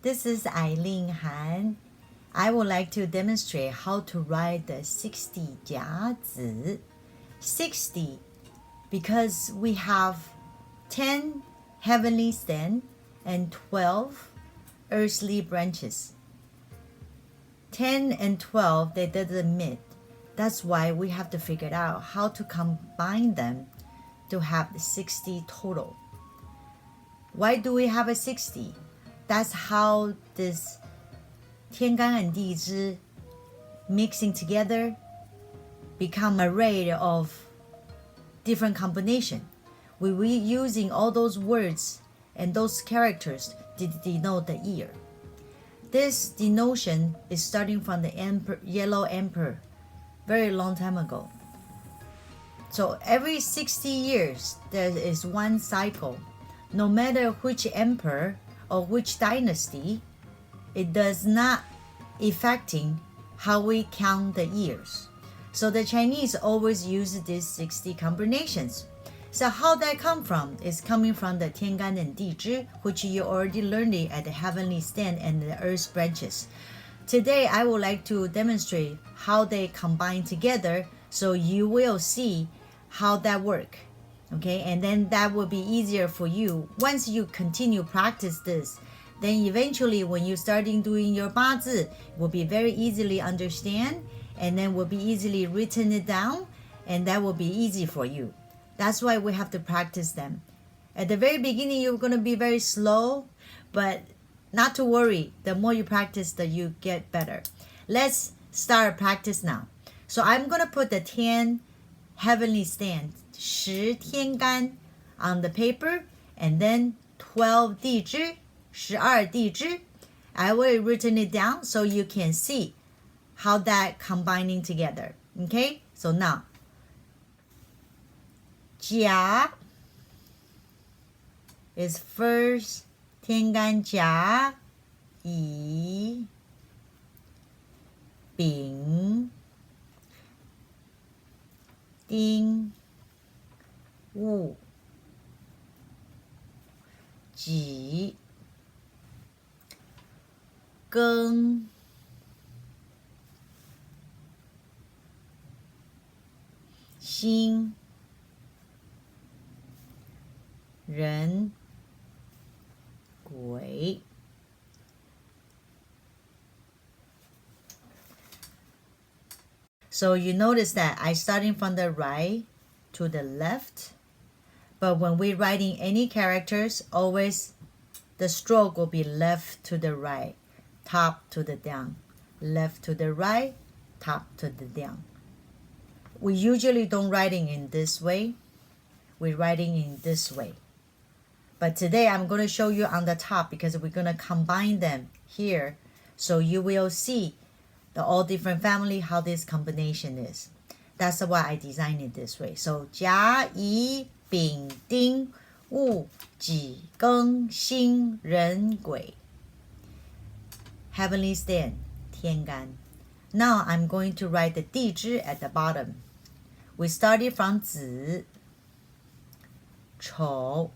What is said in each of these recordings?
this is Eileen Han. I would like to demonstrate how to write the 60 甲子. 60 because we have 10 heavenly stand and 12 earthly branches. 10 and 12, they doesn't meet. That's why we have to figure out how to combine them to have 60 total. Why do we have a 60? That's how this 天干 and 地支 mixing together become an array of different combination. We were using all those words and those characters to denote the year. This denotion is starting from the yellow emperor, very long time ago. So every 60 years, there is one cycle. No matter which emperor or which dynasty, it does not affecting how we count the years. So the Chinese always use these 60 combinations. So how that come from is coming from the 天干 and 地支, which you already learned it at the heavenly stand and the earth branches. Today, I would like to demonstrate how they combine together so you will see how that work. Okay, and then that will be easier for you. Once you continue practice this, then eventually when you starting doing your 八字, it will be very easily understand and then will be easily written it down, and that will be easy for you. That's why we have to practice them. At the very beginning, you're going to be very slow, but not to worry. The more you practice, the you get better. Let's start practice now. So I'm going to put the 10 heavenly stand, 10天干 on the paper, and then 12地支, 12地支. I will written it down so you can see how that combining together. Okay, so now 甲 is first 天干甲乙丙丁戊己庚辛壬癸So you notice that I starting from the right to the left, but when we're writing any characters, always the stroke will be left to the right, top to the down, left to the right, top to the down. We usually don't writing in this way. We're writing in this way. But today I'm going to show you on the top because we're going to combine them here so you will see the all different family, how this combination is. That's why I designed it this way. So 甲乙丙丁戊己庚辛壬癸 Heavenly stand 天干. Now I'm going to write the 地支 at the bottom. We started from 子丑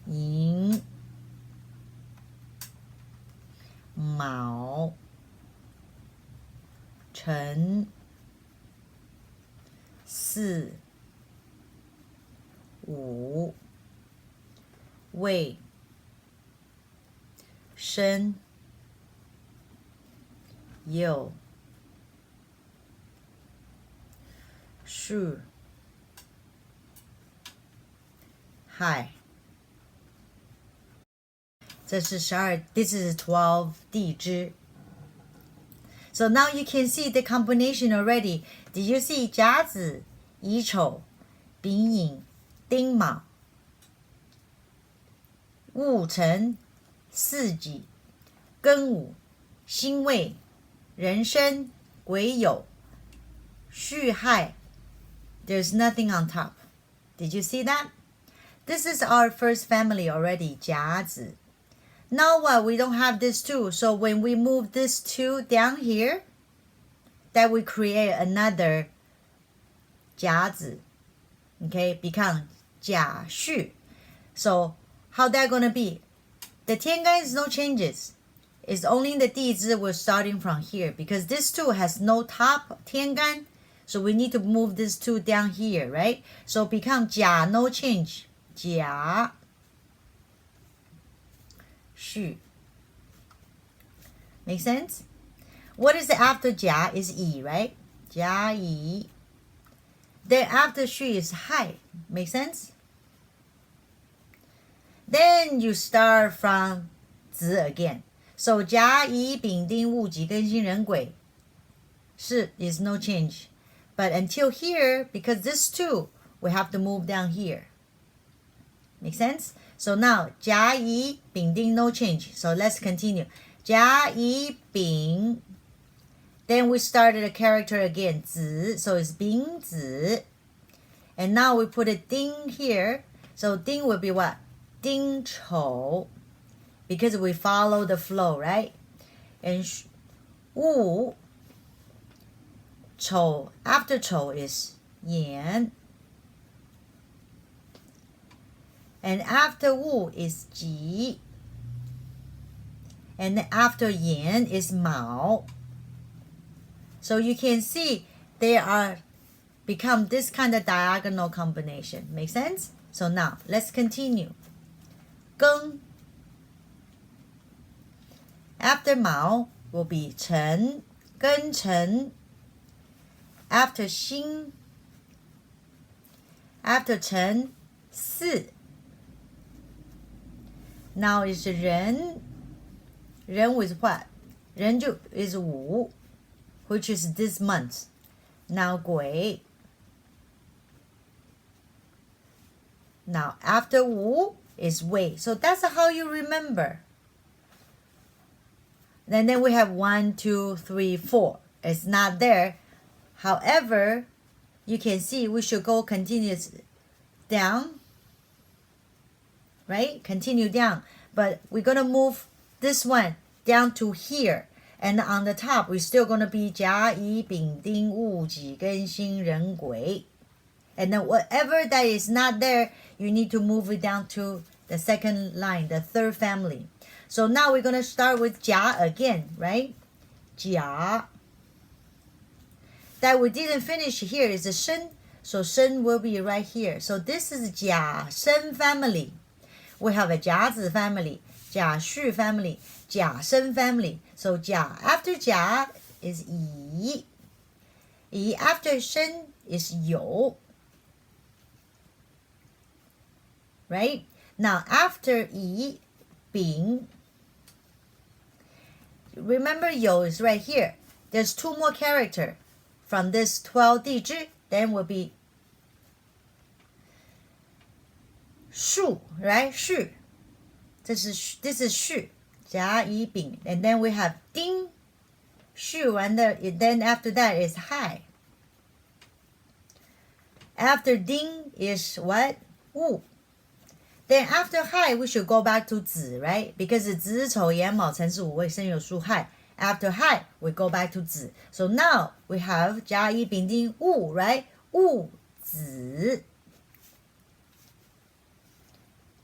寅卯辰巳午未申酉戌亥 This is 12 地支. So now you can see the combination already. Did you see 甲子乙丑丙寅丁卯戊辰巳己庚午辛未壬申癸酉戌亥. There's nothing on top. Did you see that? This is our first family already, 甲子. Now what? We don't have this two. So when we move this two down here, that we create another 甲子. Okay, become 甲戌. So how that gonna be? the 天干 is no changes. It's only the 地支 we're starting from here because this 2 has no top 天干. So we need to move this 2 down here, right? So become 甲 no change. 甲 戌. Make sense? What is after 甲 is 乙, right? 甲乙. Then after 戌 is 亥. Make sense? Then you start from 子 again. So 甲乙丙丁戊己庚辛壬癸is no change. But until here, because this 2, we have to move down here. Make sense? So now 甲乙丙丁 no change. So let's continue. 甲乙丙. Then we started a character again, 子. So it's 丙子. And now we put a 丁 here. So 丁 will be what? 丁丑. Because we follow the flow, right? And 戊 丑 after 丑 is 寅. And after 戊 is 己. And then after 寅 is 卯. So you can see they are become this kind of diagonal combination. Make sense? So now let's continue. 庚 after 卯 will be 辰 庚辰. After 辛 after 辰 巳. Now is 壬. 壬with what? 壬is 午, which is this month. Now 癸. Now after 午 is 未. So that's how you remember. And then we have 1, 2, 3, 4. It's not there. However, you can see we should go continuous down. Right? Continue down. But we're going to move this one down to here. And on the top, we're still going to be 甲乙丙丁戊己庚辛壬癸. And then whatever that is not there, you need to move it down to the second line, the third family. So now we're going to start with 甲 again, right? 甲. That we didn't finish here is the 申. So 申 will be right here. So this is 甲申 family. We have a 甲子 family, 甲戌 family, 甲申 family. So 甲 after 甲 is 乙. 乙 after 申 is 酉. Right? Now after 乙, 丙. Remember 酉 is right here. There's 2 more characters from this 12 地支. Then will be 戌, right? 戌. This is 戌. 甲乙丙. And then we have 丁. 戌 and then after that is 亥. After 丁is what? 戊. Then after 亥, we should go back to 子, right? Because 子丑寅卯辰巳午未申酉戌亥. After 亥, we go back to 子. So now we have 甲乙丙丁戊, right? 戊子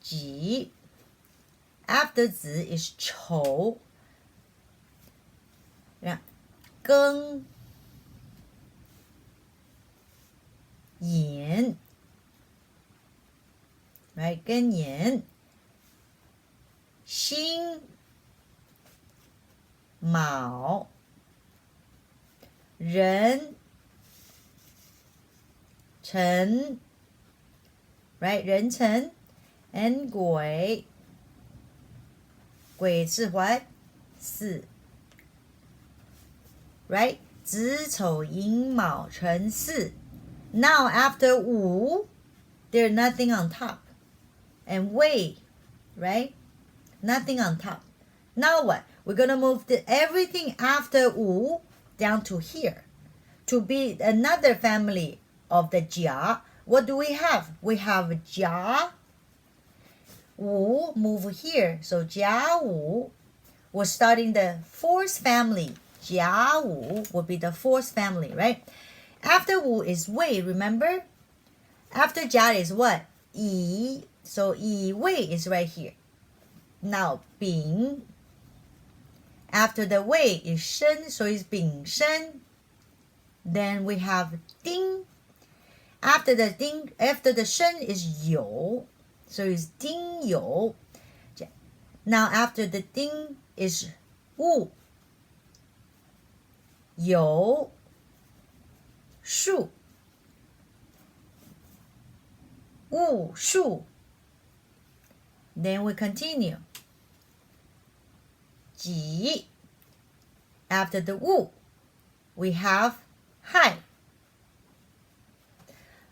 己. After 子 is 丑.庚寅. Right? 庚寅. 辛卯. 壬辰. Right? 壬辰. And 癸. 癸是 what? 巳. Right? 子丑寅卯辰巳. Now after 午, there's nothing on top. And 未, right? Nothing on top. Now what? We're going to move everything after 午 down to here to be another family of the 甲. What do we have? We have 甲. 午 move here. So 甲午. We're starting the fourth family. 甲午will be the fourth family, right? After 午 is 未, remember? After 甲 is what? 乙. So 乙未 is right here. Now 丙 after the 未 is 申 so it's 丙申 then we have 丁 after the 申 is 酉 so it's 丁酉 now after the 丁 is 戊 酉戌戊戌 then we continue 己 after the 戊 we have 亥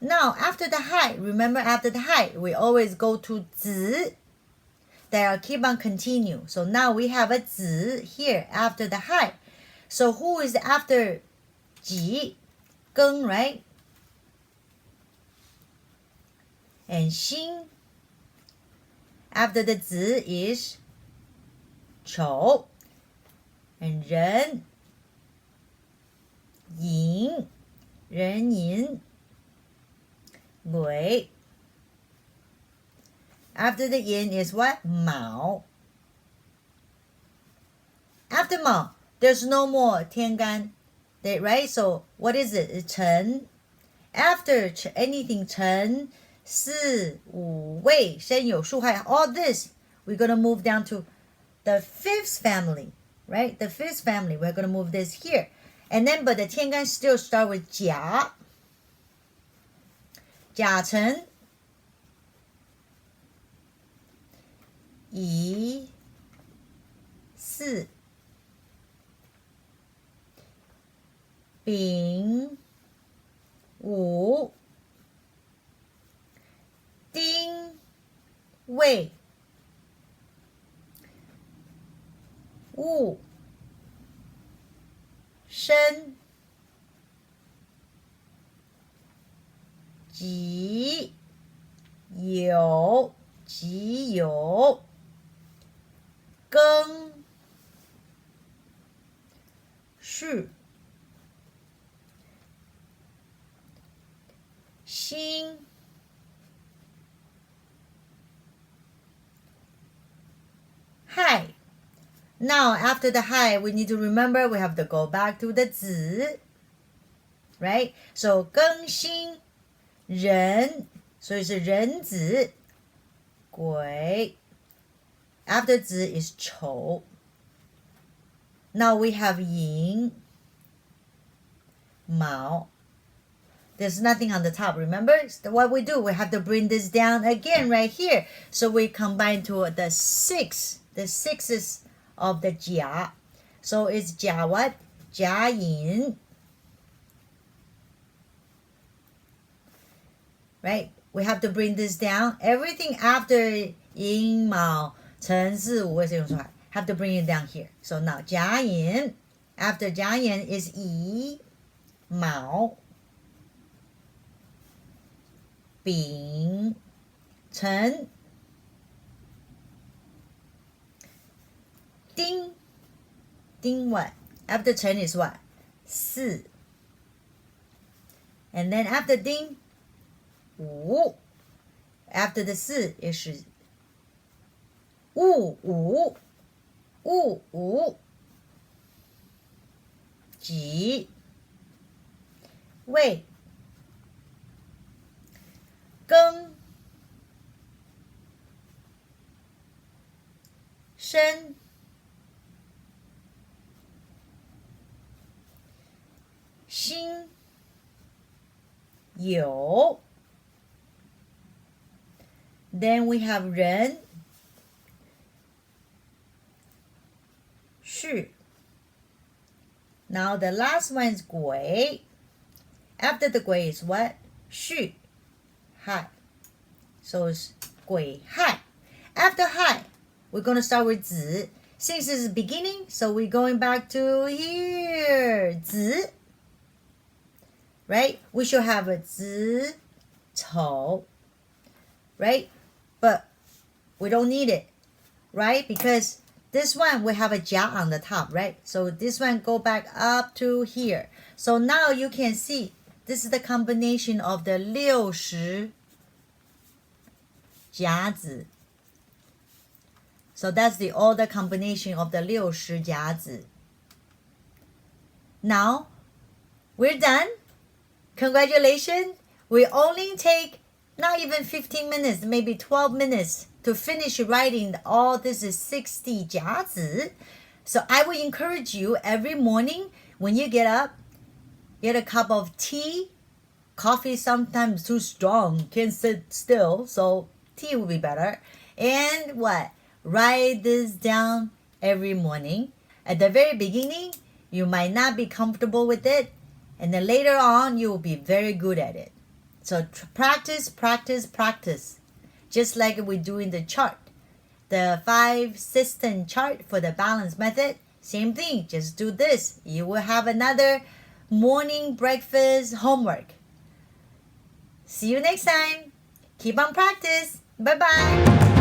now after the 亥 remember after the 亥 we always go to 子 that keep on continue so now we have a 子 here after the 亥 so who is after 己 庚 right and 辛 after the 子 is 丑 and 壬 寅 壬寅 癸 after the yin is what 卯 after 卯 there's no more 天干 right so what is it it's 辰 after anything 辰巳午未申酉戌亥 all this we're going to move down to the fifth family right the fifth family we're going to move this here and then but the 天干 still start with 甲 甲辰乙巳丙午丁未戊申己酉庚戌辛亥 now after the 亥 we need to remember we have to go back to the 子 right so 庚辛壬所以是壬子癸 after 子 is 丑 now we have 寅卯 there's nothing on the top remember so what we do we have to bring this down again right here so we combine to the sixes of the 甲 so it's 甲 what 甲寅 right we have to bring this down everything after 寅卯辰巳午未申酉戌亥 have to bring it down here so now 甲寅 after 甲寅 is 乙卯丙辰丁 what after 辰 is what 巳 and then after 丁午 after the 巳 is 戊午己未庚申辛酉 then we have 壬戌 now the last one is 癸 after the 癸 is what 戌亥 so it's 癸亥 after 亥 we're going to start with 子 since it's the beginning so we're going back to here 子 right we should have a 子丑 right but we don't need it right because this one we have a 甲 on the top right so this one go back up to here so now you can see this is the combination of the 60甲子 So that's the order combination of the 六十甲子. Now, we're done. Congratulations. We only take not even 15 minutes, maybe 12 minutes to finish writing all this is 60 甲子. So I would encourage you every morning when you get up, get a cup of tea. Coffee sometimes too strong, can't sit still, so tea will be better. And what? Write this down every morning. At the very beginning, you might not be comfortable with it, and then later on, you will be very good at it. So practice, practice, practice. Just like we do in the chart. The 5-system chart for the balance method, same thing, just do this. You will have another morning breakfast homework. See you next time. Keep on practice. Bye-bye.